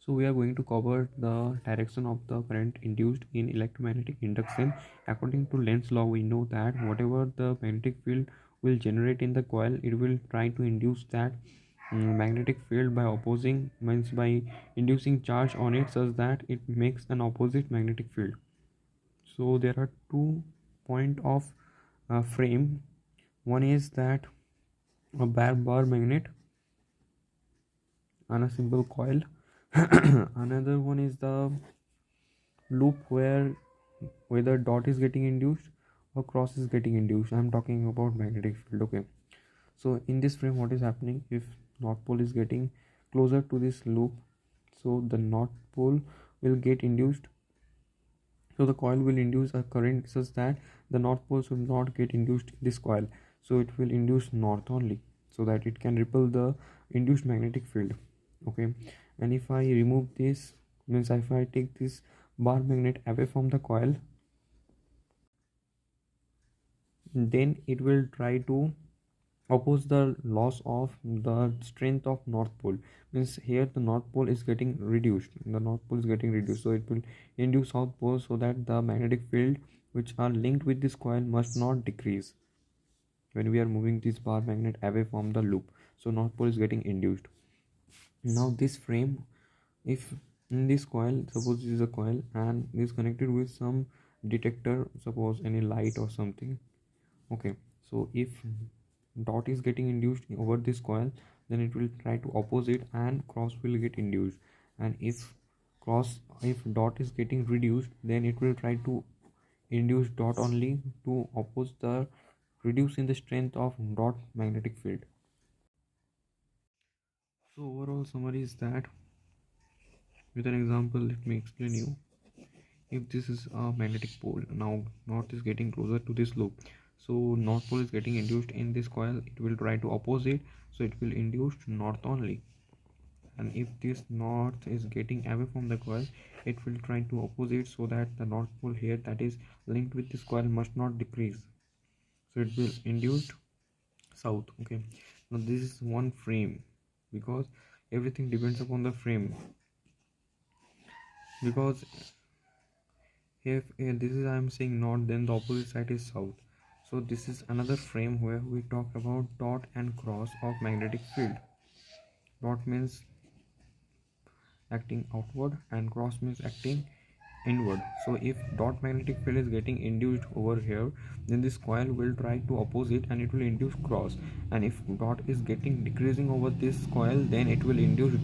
So we are going to cover the direction of the current induced in electromagnetic induction. According to Lenz's law, we know that whatever the magnetic field will generate in the coil, it will try to induce that magnetic field by opposing, means by inducing charge on it such that it makes an opposite magnetic field. So there are 2 points of frame. One is that a bar magnet and a simple coil. Another one is the loop where whether dot is getting induced or cross is getting induced. I'm talking about magnetic field. Okay, so in this frame, what is happening? If north pole is getting closer to this loop, so the north pole will get induced, so the coil will induce a current such that the north pole should not get induced in this coil, so it will induce north only, so that it can repel the induced magnetic field. Okay, and if I remove this, means if I take this bar magnet away from the coil, then it will try to oppose the loss of the strength of north pole. Means here the north pole is getting reduced, so it will induce south pole, so that the magnetic field which are linked with this coil must not decrease when we are moving this bar magnet away from the loop. So north pole is getting induced. Now this frame, if in this coil, suppose this is a coil and is connected with some detector, suppose any light or something. Okay, so if dot is getting induced over this coil, then it will try to oppose it and cross will get induced. And if dot is getting reduced, then it will try to induce dot only to oppose the reduce in the strength of dot magnetic field. So overall summary is that, with an example, let me explain you. If this is a magnetic pole, now north is getting closer to this loop, so north pole is getting induced in this coil, it will try to oppose it, so it will induce north only. And if this north is getting away from the coil, it will try to oppose it, so that the north pole here that is linked with this coil must not decrease, so it will induce south. Okay, now this is one frame, because everything depends upon the frame. Because if this is, I am saying north, then the opposite side is south. So this is another frame where we talk about dot and cross of magnetic field. Dot means acting outward and cross means acting inward. So if dot magnetic field is getting induced over here, then this coil will try to oppose it and it will induce cross. And if dot is getting decreasing over this coil, then it will induce dot.